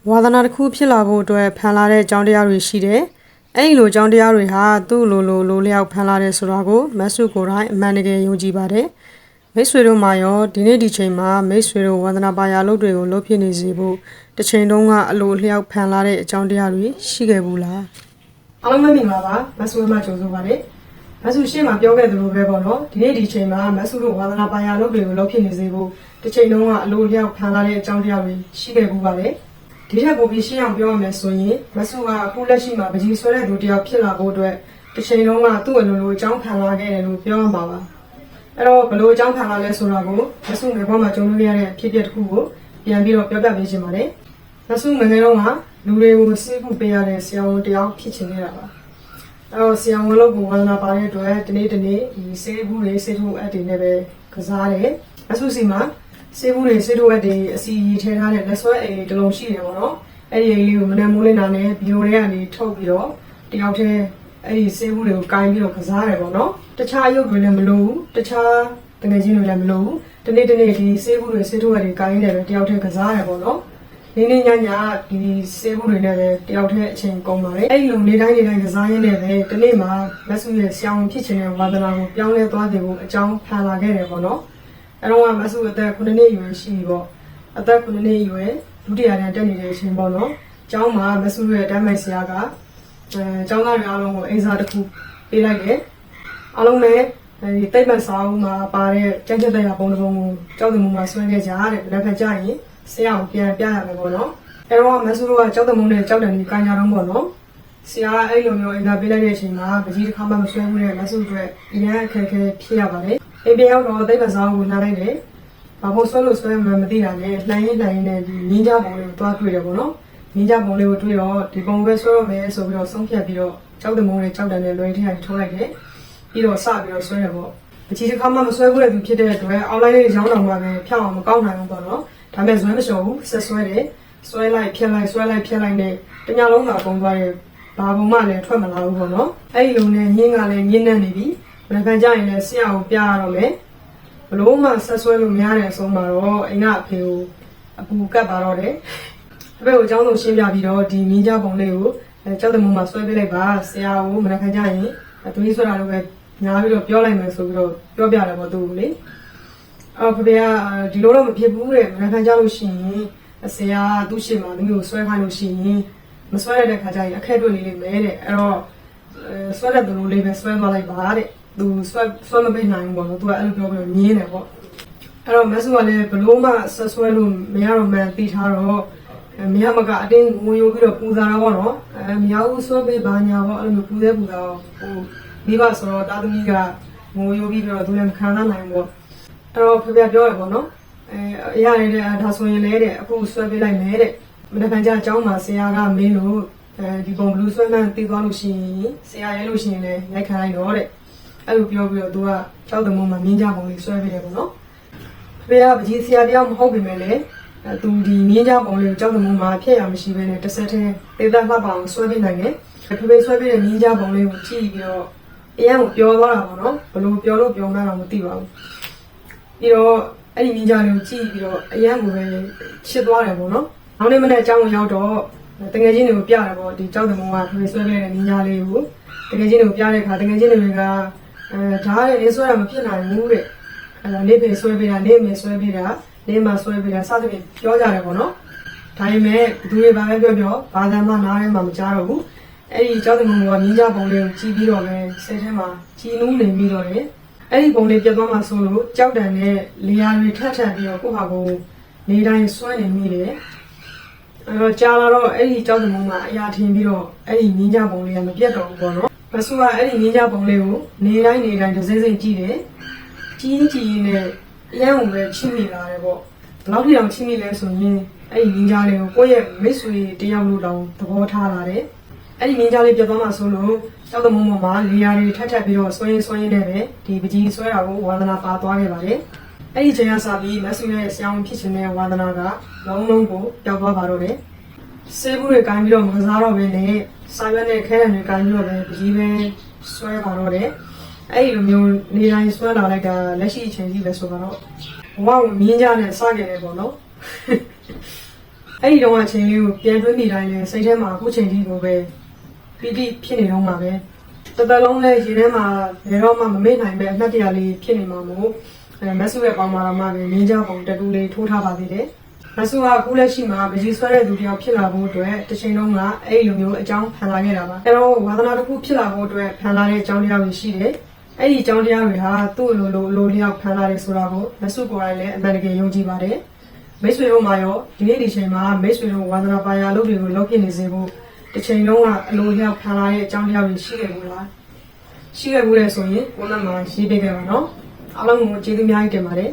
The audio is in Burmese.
ဝါသနာတစ်ခုဖြစ်လာဖို့အတွက်ဖန်လာတဲ့အကြောင်းတရားတွေရှိတယ်။အဲ့ဒီလိုအကြောင်းတရားတွေဟာသူ့လိုလျောက်ဖန်လာတဲ့ဆိုတာကိုမဆုကိုယ်တိုင်အမှန်တကယ်ယုံကြည်ပါတယ်။မိတ်ဆွေတို့မှာရောဒီနေ့ဒီချိန်မှာမိတ်ဆွေတို့ဝါသနာပါရာလုပ်တွေကိုလုပ်ဖြစ်နေစေဖို့တစ်ချိန်တုန်းကအလိုလျောက်ဖန်လာတဲ့အကြောင်းတရားတွေရှိခဲ့ဘူးလား။အားလုံးပဲမြင်ပါပါမဆုမှကြိုဆိုပါတယ်။မဆုရှေ့မှာပြောခဲ့သလိုပဲပေါ့နော်ဒီနေ့ဒီချိန်မှာမဆုတို့ဝါသနာပါရာလုပ်တွေကိုလုပ်ဖြစ်နေစေဖို့တစ်ချိန်တုန်းကအလိုလျောက်ဖန်လာတဲ့အကြောင်းတရားတွေရှိခဲ့ဘူးပါတယ်။ဒီထက်ပိုပြီးရှင်းအောင်ပြောရမယ်ဆိုရင်မဆုကအခုလက်ရှိမှာပကြီးဆွဲတဲ့လူတစ်ယောက်ဖြစ်လာဖို့အတွက်တစ်ချိန်လုံးကသူ့အလိုအကြောင်းခံလာခဲ့တယ်လို့ပြောရမှာပါအဲ့တော့ဘလို့အကြောင်းခံလာလဲဆိုတာကိုမဆုငယ်ဘဝမှာကြုံတွေ့ရတဲ့ဖြစ်ပျက်တစ်ခုကိုပြန်ပြီးတော့ပြောပြပေးချင်ပါတယ်မဆုငယ်ငယ်တုန်းကလူတွေကိုစိတ်ကူပေးရတဲ့ဆရာဝန်တစ်ယောက်ဖြစ်ချင်နေတာပါအဲ့တော့ဆရာဝန်လုပ်ကိုဝါသနာပါတဲ့အတွက်ဒီနေ့ဒီစေဘူးတွေစေထုပ်အပ်တွေနဲ့ပဲကစားတယ်မဆုစီမှာစေဘူးတွေစေထုပ်အပ်တွေအစီအထဲထားတဲ့လက်ဆွဲအိမ်တစ်လုံးရှိတယ်ပေါ့နော်အဲ့ဒီအိမ်လေးကိုမနက်မိုးလင်းတာနဲ့ဗီဒီယိုတွေကနေထုတ်ပြီးတော့တယောက်တည်းအဲ့ဒီစေဘူးတွေကိုကိုင်းပြီးတော့ကစားတယ်ပေါ့နော်တခြားအယုတ်တွေလည်းမလိုဘူးတခြားတငယ်ချင်းတွေလည်းမလိုဘူးဒီနေ့ဒီစေဘူးတွေစေထုပ်အပ်တွေကိုင်းနေတယ်ပဲတယောက်တည်းကစားတယ်ပေါ့နော်နေ့ညဒီစေဘူးတွေနဲ့ပဲတယောက်တည်းအချိန်ကုန်ပါတယ်အဲ့ဒီလိုနေ့တိုင်းကစားရင်းနဲ့ပဲဒီနေ့မှာမဆုရဲ့ဆရာဝန်ဖြစ်ချင်တဲ့ဝါသနာကိုပြောင်းလဲသွားတယ်ဖို့အကြောင်းဖန်လာခဲ့တယ်ပေါ့နော်အဲ့တော့မဆုအသက်9နှစ်အရွယ်ရှိပြီပေါ့အသက်9နှစ်အရွယ်ဒုတိယတန်းတက်နေတဲ့အချိန်ပေါ့နော်ကျောင်းမှာမဆုရဲ့တန်းမိုက်ဆရာကကျောင်းသားတွေအားလုံးကိုအိမ်စာတစ်ခုပေးလိုက်တယ်အားလုံးလည်းဒီတိတ်မဆောင်းမှာပါတဲ့ကြက်ကြက်တဲ့ပုံတစ်ပုံကိုကျောင်းသမုံမှာဆွဲခဲ့ကြတဲ့ဘယ်ခါကြရင်ဆရာကိုပြန်ပြရမယ်ပေါ့နော်အဲ့တော့မဆုတို့ကကျောင်းသမုံနဲ့ကျောင်းတန်ကြီးကန်ကြတော့ပေါ့နော်ဆရာအဲ့လိုမျိုးအိမ်စာပေးလိုက်တဲ့အချိန်မှာပကြီးတစ်ခါမှမဆွဲဘူးတဲ့မဆုအတွက်အရန်အခက်အခဲဖြစ်ရပါတယ်အိမ်ပြန်ရောက်တော့တိတ်မဆောင်းကိုနားလိုက်တယ်ဘာလို့ဆွဲလို့ဆွဲမှမသိတာနဲ့လှိုင်းနဲ့ဒီငင်းကြပုံလေးကိုတွားတွေ့တယ်ပေါ့နော်ငင်းကြပုံလေးကိုတွေ့တော့ဒီပုံပဲဆွဲရမယ်ဆိုပြီးတော့ဆုံးဖြတ်ပြီးတော့ကြောက်တဲ့မုံနဲ့ကြောက်တယ်နဲ့လွယ်ထည့်ထိုးလိုက်တယ်ပြီးတော့စပြီးတော့ဆွဲရပေါ့ပကြီးတစ်ခါမှမဆွဲဘူးတဲ့သူဖြစ်တဲ့အတွက်အောက်လိုင်းလေးရောင်းတော်မှာပဲဖြောက်အောင်မကောက်နိုင်ဘူးပေါ့နော်ဒါပေမဲ့ဇွဲမလျှော်ဘူးဆက်ဆွဲတယ်ဆွဲလိုက်ဖြတ်လိုက်ဆွဲလိုက်ဖြတ်လိုက်နဲ့တညလုံးကပုံသွားတယ်ဘာပုံမှလည်းထွက်မလာဘူးပေါ့နော်အဲ့ဒီလိုနဲ့ညင်းကလည်းညင်းနေနေပြီဘယ်ခံကြရင်လည်းဆရာကိုပြရတော့မယ်ဘလို့မှဆက်ဆွဲလို့မရတဲ့အဆုံးမှာတော့အိမ်ကအဖေကိုအပူကတ်ပါတော့တယ်အဖေကိုအကြောင်းဆုံးရှင်းပြပြီးတော့ဒီမင်းကြပုံလေးကိုကျောက်တမုံမှာဆွဲပေးလိုက်ပါဆရာကိုမနက်ခမ်းကြရင်သူကြီးဆွဲတာတော့ပဲညာပြီးတော့ပြောလိုက်မယ်ဆိုပြီးတော့ပြောပြတယ်ပေါ့သူ့ကိုလေအော်ဖေကဒီလိုတော့မဖြစ်ဘူးတဲ့မနက်ခမ်းကြလို့ရှိရင်ဆရာသူ့ရှေ့မှာသူ့ကိုဆွဲခိုင်းလို့ရှိရင်မဆွဲရတဲ့ခါကျရင်အခက်တွေ့နေလိမ့်မယ်တဲ့အဲ့တော့ဆွဲတဲ့သူလိုလေးပဲဆွဲသွားလိုက်ပါတဲ့သူဆွဲမပေးနိုင်ဘူးပေါ့နော်သူကအဲ့လိုပြောပြီးမြင်းတယ်ပေါ့အဲ့တော့မဆုကလည်းဘလို့မှဆက်ဆွဲလို့မရတော့မှတီးထားတော့မရမကအတင်းငွေယူပြီးတော့ပူဇာတာပေါ့နော်မရဘူးဆွဲပေးပါညာပေါ့အဲ့လိုပူသေးပူတာဟိုမိဘဆိုတော့တာသမီးကငွေယူပြီးတော့သူလည်းမခံနိုင်ဘူးပေါ့အဲ့တော့ဖေပြောရပေါ့နော်အရာရတဲ့ဒါဆိုရင်လည်းတဲ့အခုဆွဲပေးလိုက်မယ်တဲ့မနက်ဖြန်ကျအကြောင်းမှာဆရာကမင်းလို့ဒီပုံဘလူးဆွဲမှန်းတီးသွားလို့ရှိရင်ဆရာရဲလို့ရှိရင်လည်းရိုက်ခံလိုက်တော့တဲ့အဲ့လိုပြောပြီးတော့သူကကြောက်တဲ့မုံမှာမြင်းကြပုံလေးဆွဲပေးတယ်ပေါ့နော်ဖေကပကြီးဆရာတယောက်မဟုတ်ပေမဲ့လည်းသူဒီမြင်းကြပုံလေးကိုကြောက်တဲ့မုံမှာဖျက်ရမရှိဘဲနဲ့တစ်ဆက်တည်းတေးသက်မှတ်ပါအောင်ဆွဲပေးနိုင်တယ်ဖေဆွဲပေးတဲ့မြင်းကြပုံလေးကိုကြည့်ပြီးတော့အရန်ကိုပျော်သွားတာပေါ့နော်ဘလို့ပျော်လို့ပျော်မှန်းတော့မသိပါဘူးပြီးတော့အဲ့ဒီမြင်းကြလေးကိုကြည့်ပြီးတော့အရန်ကိုပဲချစ်သွားတယ်ပေါ့နော်နောက်နေ့မနေ့အကြောင်းကိုရောက်တော့တကယ်ချင်းတွေကိုပြတယ်ပေါ့ဒီကြောက်တဲ့မုံကဖေဆွဲပေးတဲ့မြင်းကြလေးကိုတကယ်ချင်းတွေကိုပြတဲ့အခါတကယ်ချင်းတွေကဒါလည်းရေးဆွဲတာမဖြစ်နိုင်ဘူးတဲ့လေးဖေဆွဲပေးတာလေးမေဆွဲပေးတာလေးမဆွဲပေးတာစသဖြင့်ပြောကြတယ်ပေါ့နော်ဒါပေမဲ့သူတွေဘာပဲပြောဘာသာမှနားထဲမှာမကြားတော့ဘူးအဲ့ဒီကြောက်တဲ့မုံကမြင်းကြပုံလေးကိုကြည့်ပြီးတော့ပဲဆဲထဲမှာကြည်နူးနေပြီးတော့လေအဲ့ဒီပုံလေးပြတ်သွားမှဆိုလို့ကြောက်တန်နဲ့လေယာဉ်တွေထပ်ပြီးတော့ကိုယ့်ဟာကိုနေတိုင်းဆွဲနေမိတယ်အဲ့တော့ကြာလာတော့အဲ့ဒီကြောက်တဲ့မုံကအရာထင်ပြီးတော့အဲ့ဒီမြင်းကြပုံလေးကမပြတ်တော့ဘူးပေါ့နော်မဆုကအဲ့ဒီမြင်းကြပုံလေးကိုနေတိုင်းတစ်စိမ့်စိမ့်ကြည့်တယ်ကြီးနဲ့အရန်ကိုပဲချင်းမိလာတယ်ပေါ့ဘယ်လောက်ထိအောင်ချင်းမိလဲဆိုရင်အဲ့ဒီမြင်းကြလေးကိုကိုယ့်ရဲ့မိတ်ဆွေတယောက်လို့တောင်သဘောထားလာတယ်အဲ့ဒီမြင်းကြလေးပြတ်သွားမှဆိုလို့ကျောက်သမုံပေါ်မှာလေယာဉ်တွေထပ်ပြီးတော့ဆွဲရင်းနဲ့ပဲဒီပကြီးဆွဲတာကိုဝါသနာပါသွားခဲ့ပါတယ်အဲ့ဒီချိန်ကစပြီးမဆုရဲ့ဆရာဝန်ဖြစ်ခြင်းနဲ့ဝါသနာကလုံးကိုပျောက်သွားပါတော့တယ်ဆေးဘူးတွေကန်ပြီးတော့မကစားတော့ဘဲနဲ့စာရွက်နဲ့ခဲရံတွေကန်ပြီးတော့ပဲပကြီးပဲဆွဲပါတော့တယ်အဲ့ဒီလိုမျိုးနေတိုင်းဆွဲလာလိုက်တာလက်ရှိအချိန်ကြီးပဲဆိုတော့ဘဝကိုမြင်းကြနဲ့စခဲ့တယ်ပေါ့နော် အဲ့ဒီတော့အချိန်လေးကိုပြန်တွေးမိတိုင်းလဲစိတ်ထဲမှာအခုချိန်ကြီးကိုပဲပီတိဖြစ်နေတော့မှာပဲတသက်လုံးလဲရေထဲမှာဘယ်တော့မှမမေ့နိုင်ပဲအမှတ်တရလေးဖြစ်နေမှာမို့မဆုရဲ့ပေါင်မာတော်မှာပဲငင်းကြပုံတတူလေးထိုးထားပါသေးတယ်မဆုကအခုလက်ရှိမှာပကြီးဆွဲတဲ့သူတယောက်ဖြစ်လာဖို့အတွက်တစ်ချိန်လုံးကအဲ့လိုမျိုးအကြောင်းဖန်လာခဲ့တာပါအဲ့တော့ဝါသနာတစ်ခုဖြစ်လာဖို့အတွက်ဖန်လာတဲ့အကြောင်းတရားတွေရှိတယ်အဲ့ဒီအကြောင်းတရားတွေဟာသူ့လိုလျောက်ဖန်လာတယ်ဆိုတာကိုမဆုကိုယ်တိုင်လည်းအမှန်တကယ်ယုံကြည်ပါတယ်မိတ်ဆွေတို့မှာရောဒီနေ့ဒီချိန်မှာမိတ်ဆွေတို့ဝါသနာပါရာလုပ်တွေကိုလုပ်ပြနေစေဖို့တစ်ချိန်လုံးကအလိုလျောက်ဖန်လာတဲ့အကြောင်းတရားတွေရှိခဲ့ဘူးလားရှိခဲ့ဘူးလေဆိုရင်ကိုယ်နဲ့မှရေးပေးခဲ့ပါနော်အားလုံးကိုကျေးဇူးများကြီးတင်ပါတယ်